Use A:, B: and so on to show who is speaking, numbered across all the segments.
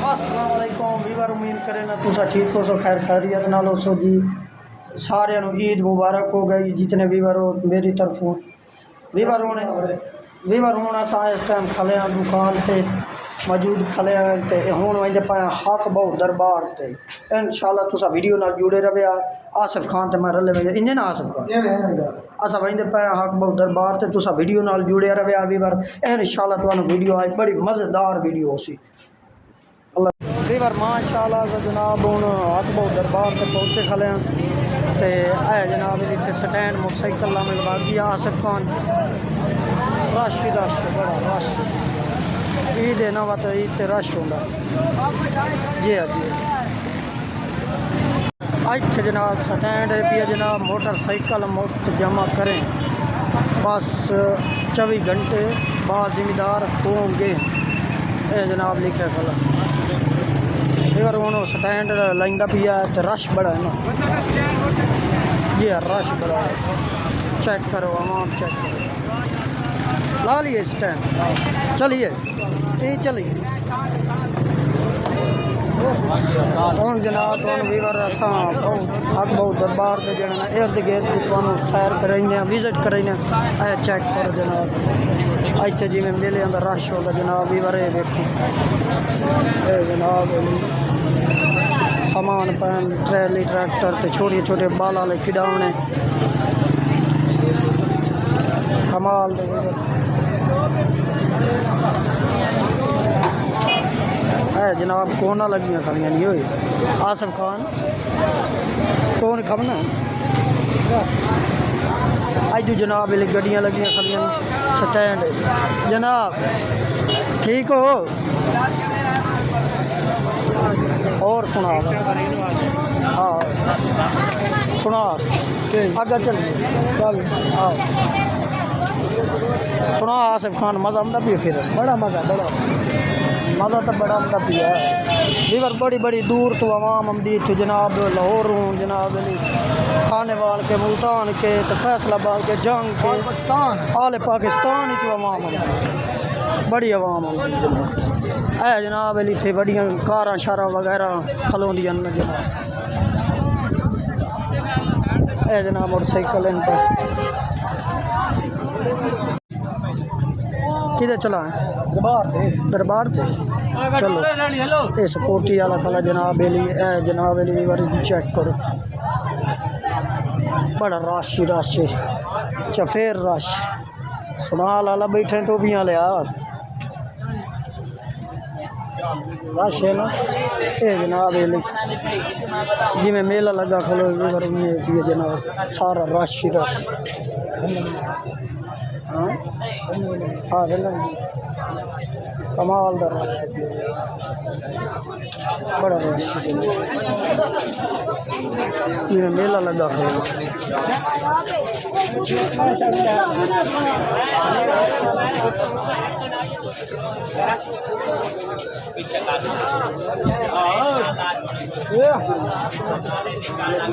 A: अस्सलाम वालेकुम वीवर, उम्मीद करें ना तुसा ठीक हो सो, खैर खैरियत नाल हो सो जी। सारे ईद मुबारक हो गई जितने वीवर हो मेरी तरफों। वीवर होने अस इस टाइम खले हैं दुकान पे मौजूद खले हैं हूँ वही पाए हक बहु दरबार से इंशाल्लाह तुसा वीडियो नाल जुड़े रहे। आसिफ खान तो मैं रले वे इंजे ना आसिफ खान असा वही पाए हक बहु दरबार से तुसा वीडियो नाल जुड़े रहे वीवर। इंशाल्लाह तुहानू वीडियो आई बड़ी मज़ेदार वीडियो सी वीवर माशाल्लाह से जनाब। हूँ हक बहु दरबार से पहुँचे खले हैं तो है जनाब इतने स्टैंड मोटरसाइकिल मिलवा गया आसिफ खान। रश ही रश बड़ा रश ईद है ना वा तो ईद तो रश होंगे जी हाँ जी। इतने जनाब स्टैंड पे जनाब मोटरसाइकिल मुफ्त जमा करें बस 24 घंटे बाद जिम्मेदार होंगे ये जनाब लिखे खला। फिर हूँ स्टैंड लाइंदा पिया तो रश बड़ा है ना जी रश बड़ा है। चेक करो आवाम चेक करो ला लिए स्टैंड चलिए ये चलिए हूँ जनाब वीवर हक बहु दरबार के जन इर्द गिर्द सैर कराइने विजिट कराइने चेक करो जनाब। इतने जिमें मेले का रश होगा जनाब वीवर ये देखो जनाब सामान पैन ट्रैली ट्रैक्टर तो छोटे छोटे बाल वाले खिडौने कमाल है जनाब। कोना लगियाँ खड़ियाँ नहीं हुई आसिफ खान कौन खमना अज जनाब गड्डियाँ लगियाँ खड़ियाँ स्टैंड जनाब ठीक हो और सुना हाँ सुना आगे चल चल हाँ सुना आसिफ खान मज़ा आंदा भी फिर बड़ा मज़ा तो बड़ा आंदा पिया वीवर। बड़ी बड़ी दूर तो आवाम आमदी थे जनाब लाहौर हूँ जनाब खाने वाल के मुल्तान के तो फैसलाबाद के जंग के आले पाकिस्तान ही आवाम बड़ी आवाम आमदी जनाब है जनाब इतने बड़िया कारा शारा वगैरह खलोंदियां जनाब है जनाब मोटरसाइकिल इन पर किधर चला है दरबार थे चलो इस कोठी वाला खला जनाब एली है जनाब एली बार चेक करो बड़ा रश ही रश अच्छा फिर रश सुनाल वाला बैठे टोपियाँ लिया रश है ना ये जनाब एली जिमें मेला लगा खलो ये जनाब सारा रश ही रश हाँ हाँ कमाल दा रश बड़ा रश जिमें मेला लगा खलो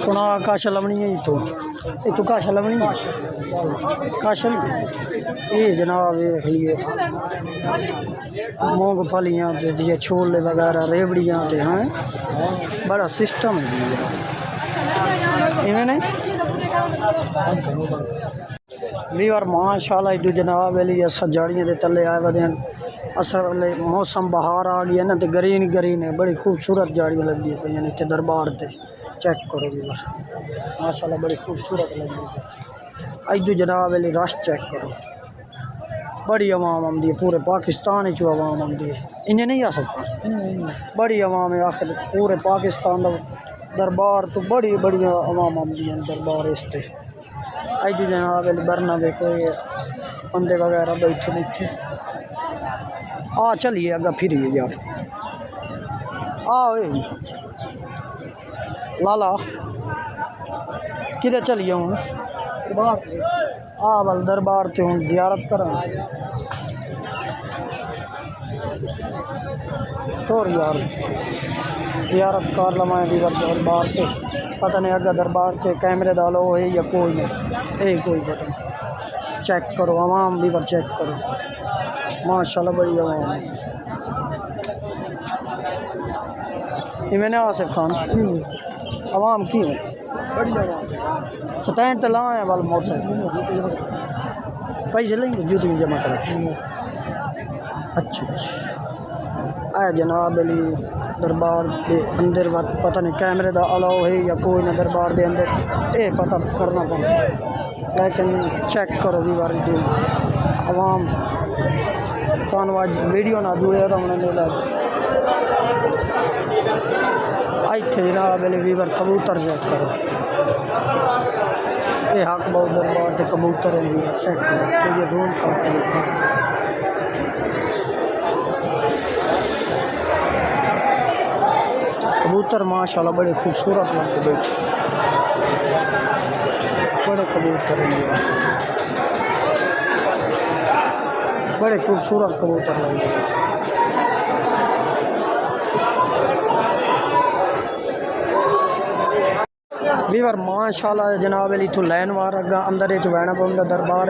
A: सुना काशा लवनी है तो काशा लवनी काशल ये जनाब देख लिए मूंगफलियाँ दिए छोले वगैरह रेवड़ियाँ दे हैं बड़ा सिस्टम है इवें नहीं वीवर माशाल्लाह इधर जनाब लिए सजाड़ियाँ के तले आए वे असल मौसम बहार आ गया ना तो ग्रीन ग्रीन है बड़ी खूबसूरत जाड़ियाँ लगी पे इतने दरबार से चेक करो वीवर माशाल्लाह बड़ी खूबसूरत लगी इधर जनाब वाली रश चेक करो बड़ी आवाम आमदी है पूरे पाकिस्तान जो आवाम आमदी है इन्हें नहीं आ सकता बड़ी आवाम है आखिर पूरे पाकिस्तान का दरबार तो बड़ी बड़ी आवाम आमदी है दरबार इस इधर जनाब वाली बरना दे कोई बंदे वगैरह बैठे बैठे आ चलिए अगर फिर यार आओ लाला किधर चलिए हूँ बल दरबार से हूँ जियारत करा तो यार जियारत कर लवा दरबार से पता नहीं अगर दरबार से कैमरे डालो है या कोई नहीं यही कोई पता नहीं चेक करो आवाम भी पर चेक करो माशाल्लाह बड़ी आवाम है। इवें आसिफ खान आवाम की है स्टैंड तो लाए वाल मोटर पैसे लेंगे जूती जमा करा। अच्छा आए जनाब अली दरबार के अंदर पता नहीं कैमरे का अलाउ है या कोई ना दरबार के अंदर ये पता करना पड़ता लेकिन चेक करो भी बारी आवाम थानू अज वीडियो ना जुड़े तो उन्होंने इतने जनाब अली वीवर कबूतर चेक करो ये हक बहुत दरबार के कबूतर चेक करो ये जूम करके देखो कबूतर माशाल्लाह बड़े खूबसूरत लगते बैठे बड़े कबूतर बड़े खूबसूरत कबूतर लगते वीवर माशाल्लाह जनाब अली तो लैन वार अगर अंदर बहना पौंदा दरबार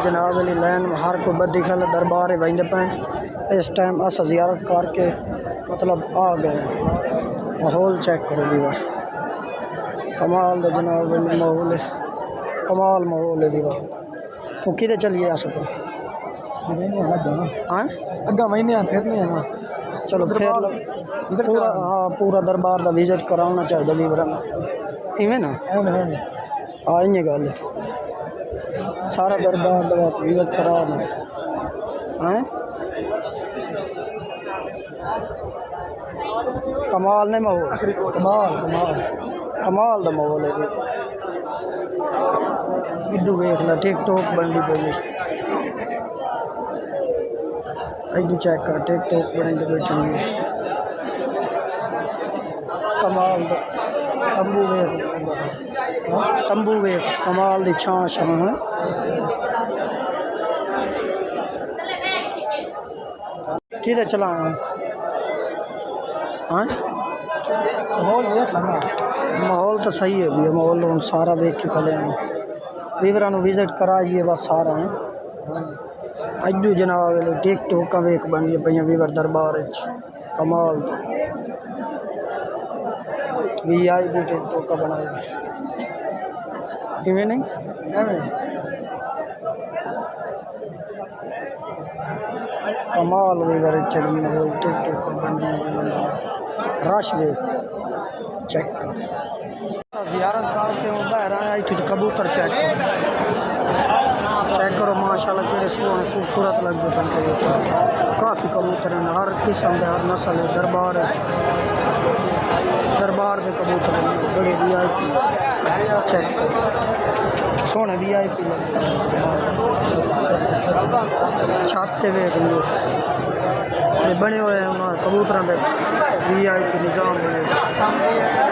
A: जनाब अली लैन हर कोई बदी खल दरबार वहींदे पे इस टाइम अस जियारत करके मतलब आ गए माहौल चेक करो वीवर कमाल दे जनाब अली माहौल कमाल माहौल है वीवर तो किधर चलिए आ सको हाँ
B: अग्गा महीने फिर नहीं है ना
A: चलो फिर पूरा हाँ पूरा दरबार का विजिट कराना चाहिए वीवर इवें ना हाँ इं गल सारा दरबार का विजिट कराना हैं कमाल ने माहौल
B: कमाल कमाल
A: कमाल का माहौल है इधू वेख ला टिकटॉक बनती पई इधू चेक कर टिकटॉक बने बैठे कमाल दा तंबू वेख कमाल दी छां छां है किधर चला हाँ माहौल तो सही है भैया माहौल हम सारा देख के खले हैं वीवरा विजिट कराइए बस सारा है अजू जनाब टिकटॉक वेख बन गई पे वीवर दरबार कमाल VIP टिकटॉक बनाई इवें नहीं कमाल वीवर माहौल टिकटॉक बन गई रश वे चेक कर जियारत करके बाहर आया इतने कबूतर चेक करो माशाल्लाह के सोने खूबसूरत लगते हैं कबूतर काफ़ी कबूतर हैं हर किस्म के हर नस्ल है दरबार के कबूतर बड़े VIP चेक सोने VIP लगते छत वेख लियो ये बने हुए हैं उन्होंने कबूतर के VIP निज़ाम बने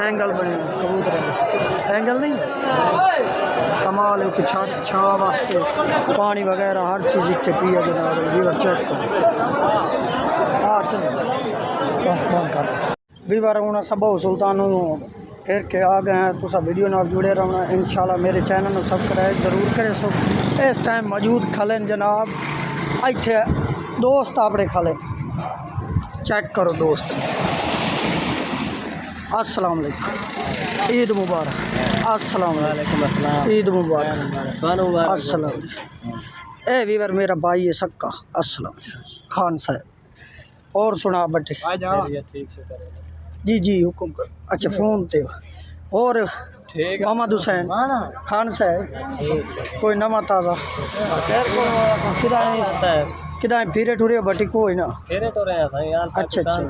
A: एंगल बने कबूतर एंगल नहीं कमाल है कि छत छां वास्ते पानी वगैरह हर चीज़ इतने पिया जनाब वीवर चेक करो हाँ चलो बंद कर वीवर हूँ सब सुल्तान फिर के आ गए हैं तो सब वीडियो नाल जुड़े रहना इंशाल्लाह मेरे चैनल में सब्सक्राइब जरूर करें सो इस टाइम मौजूद खले जनाब इतने दोस्त अपने खले चेक करो दोस्त अस्सलाम वालेकुम ईद मुबारक अस्सलाम वालेकुम ईद मुबारक अस्सलाम ए वीवर मेरा भाई है सक्का अस्सलाम खान साहब और सुना बटे जी जी हुक्म कर अच्छा फ़ोन ते और मोहम्मद हुसैन खान साहब कोई नवा ताज़ा किदा फिरे ठुरे बटी कोई ना अच्छा अच्छा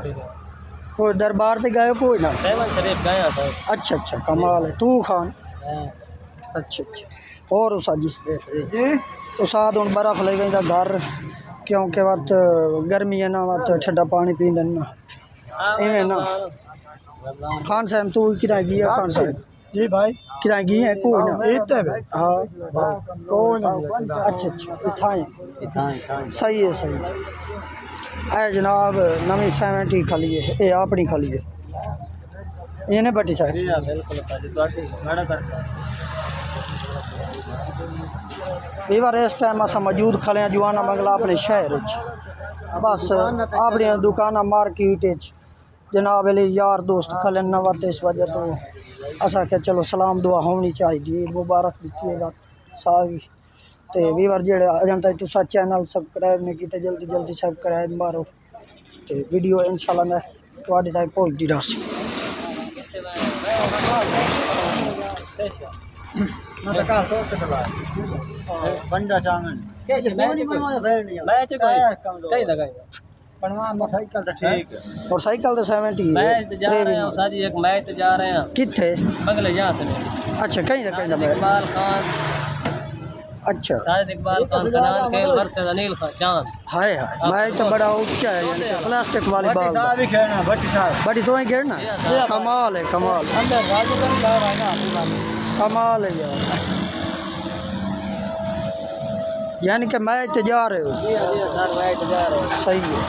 A: कोई दरबार से गए कोई ना अच्छा अच्छा कमाल है तू खान अच्छा अच्छा और उसा जी उसाद हूँ बर्फ ले गई घर क्योंकि वत गर्मी है ना वत ठंडा पानी पींदे ना इवें ना खान साहब तू किराए गया खान साहब
B: जी भाई
A: किराए गई है कोई ना हाँ
B: कोई ना
A: अच्छा अच्छा सही है सही है जनाब नवी 70 खाली है ये अपनी खाली है ये नहीं बटी साहब वीवर इस टाइम अस मौजूद खड़े हैं जुआना बंगला अपने शहर बस अपनी दुकाना मार्केट जनाब अली यार दोस्त खलन न वत इस वजह तो असा के चलो सलाम दुआ होनी चाहिए ईद मुबारक दिती है सारी ते वीवर जेड़े अजन तक तुसा चैनल सब्सक्राइब नहीं कीते जल्दी जल्दी सब्सक्राइब मारो ते वीडियो इंशाल्लाह मैं तुहाडे तक पहुंचदी रहसी
B: बंदा चांगन
C: कैसे मैच कहीं लगा
B: बनवा मोटरसाइकिल तो ठीक है
A: और साइकिल तो 70
C: मैच तो जा रहे हैं साजी एक मैच तो जा रहे हैं
A: किथे
C: बगले यहाँ से
A: अच्छा कहीं ना
C: साजिद इकबाल खान
A: अच्छा
C: साजिद इकबाल खान कनान खेल वर्सेस अनिल खान चांद
A: हाय हाय मैं तो बड़ा ऊंचा है यानी कि प्लास्टिक वाली
B: भट्टी
A: बाल
B: साहब ही खेलना भट्टी साहब
A: बड़ी तो ही खेलना कमाल है कमाल
B: अंदर राजगंज बाहर आना
A: कमाल है यार यानी कि मैच जा रहे हो
C: जी सर मैच जा रहे हैं
A: सही है